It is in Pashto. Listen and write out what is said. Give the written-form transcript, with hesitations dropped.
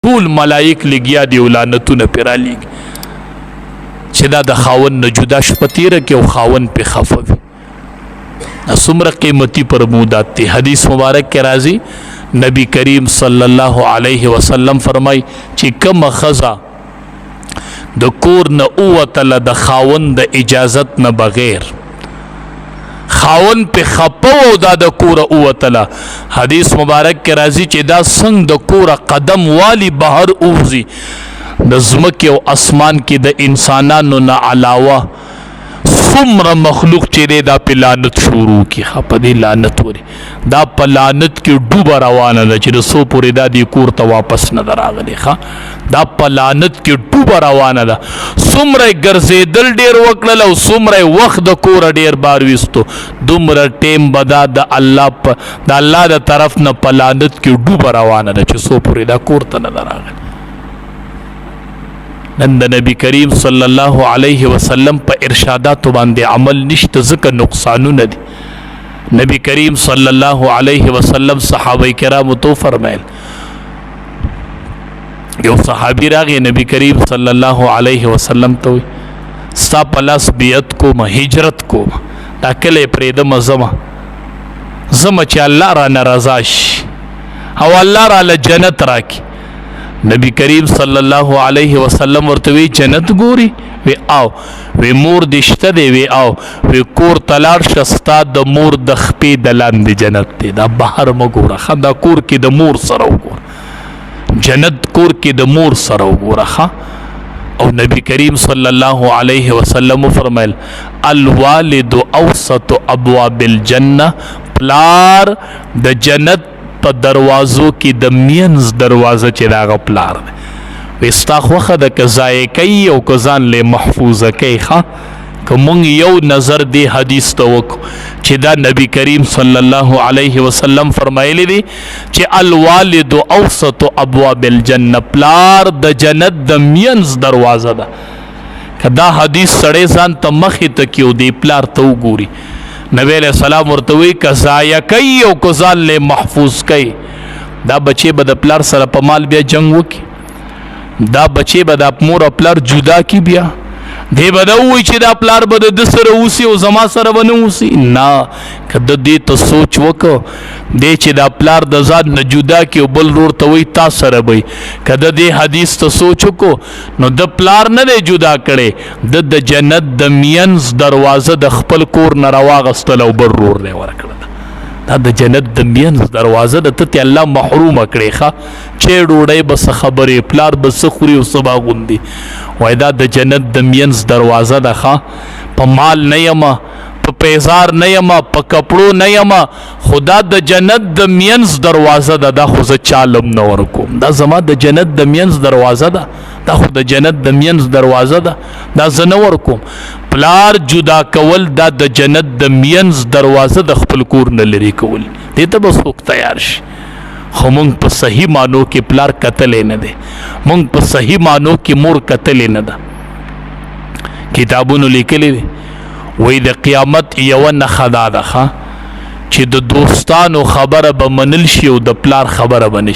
ټول ملائک لګیا دی لعنتونه پرا لیک چې دا د خاون نه جدا شپه تیره کې او خاون په خفه وي. څومره قیمتي پرمودات دي. حدیث مبارک کې راځي نبی کریم صلی الله علیه وسلم فرمای چې کوم خزا د کور نه اوتله د خاون د اجازت نه بغیر خاون په خپو او دا د کور اوتله، حدیث مبارک کې راځي چې دا څنګه د کور قدم والی بهر اوزي د ځمکې او اسمان کې د انسانانو نه علاوه څومره مخلوق چې دی دا په لعنت شروع کی. په دې لعنت وري دا په لعنت کې ډوبه روانه ده چې د څو پورې دا دې کور ته واپس نه ده راغلی. دا په لعنت کې ډوبه روانه ده. څومره ګرځېدل ډېر وکړل او څومره وخت د کوره ډېر بار ویستو، دومره ټیم به دا د الله د طرف نه په لعنت کې ډوبه روانه ده چې څو پورې دا کور ته نه ده راغلی. نن د نبی کریم صلی الله علیه وسلم په ارشاداتو باندې عمل نشته ځکه نقصانونه دي. نبی کریم صلی الله علیه وسلم صحابه کرامو تو فرمایل، یو صحابي راغی نبی کریم صلی الله علیه وسلم ته وی ستا په لاس بیعت کوم، هجرت کوم، دا کله پرېږدم زما چې الله رانه رضا شي او الله راله جنت راکړي. نبی کریم صلی الله علیه وسلم ورته وی جنت ګوري؟ وی آو. وی مور دې شته دی؟ وی آو. وی کور ته لاړ شه، ستا د مور د خپې د لاندې جنت دی، دا بهر مه ګوره، دا کور کې د مور سره وګوره، جنت کور کې د مور سره وګوره. او نبی کریم صلی الله علیه وسلم فرمایل الوالد اوسط ابواب الجنه، پلار د جنت په دروازو کې د مینز دروازه چې دا غ پلار دی. وستا خوخه د قضای کوي او کزان له محفوظه کوي. که مونږ یو نظر دی حدیث ته وکړو چې دا نبی کریم صلی الله علیه وسلم فرمایلی دی چې الوالد اوسط ابواب الجنه، پلار د جنت د مینز دروازه ده. که دا حدیث سړی ځان ته مخې ته کیو دی پلار ته وګوري، نبی علیہ السلام ورته وی که ضایع کوي او که ځان له محفوظ کوي، دا بچی به د پلار سره په مال بیا جنگ وکړي، دا بچی به د مور او پلار جدا کی، بیا دی به دا ووایي چې دا پلار به د ده سره اوسي او زما سره به نه اوسي. نه، که د دې ته سوچ وکړو دی چې دا پلار د ځان نه جدا کړي او بل ورور ته وایي تا سره به وي، که د دې حدیث ته سوچ وکړو نو د پلار نه دی جدا کړی، د جنت د مینز دروازه د خپل کور نه راواغستل او بل ورور دی ورکړه. دا د جنت د مینز دروازه د ته الله محرومه کړې. چې ډوډۍ به څه خبرې، پلار به څه خوري او څه به اغوندي. وایي دا د جنت د مینز دروازه ده. په مال نه یمه، په پیزار نه یمه، په کپړو نه یمه، خدا د جنت د مینز دروازه ده. دا خو زه چالم نه ورکوم، دا زما د جنت د مینز دروازه ده، دا خو د جنت د مینز دروازه ده، دا زه نه ورکوم. پلار جدا کول دا د جنت د مینز دروازه د خپل کور نه لرې کول، دې ته به څوک تیار شي. خو مونږ په صحیح معنو کې پلار کتلی نه دی، مونږ په صحیح معنو کې مور کتلی نه ده. کتابونو لیکلی دی وایي د قیامت یوه نښه دا ده چې د دوستانو خبره به منل شي او د پلار خبره به نه شي.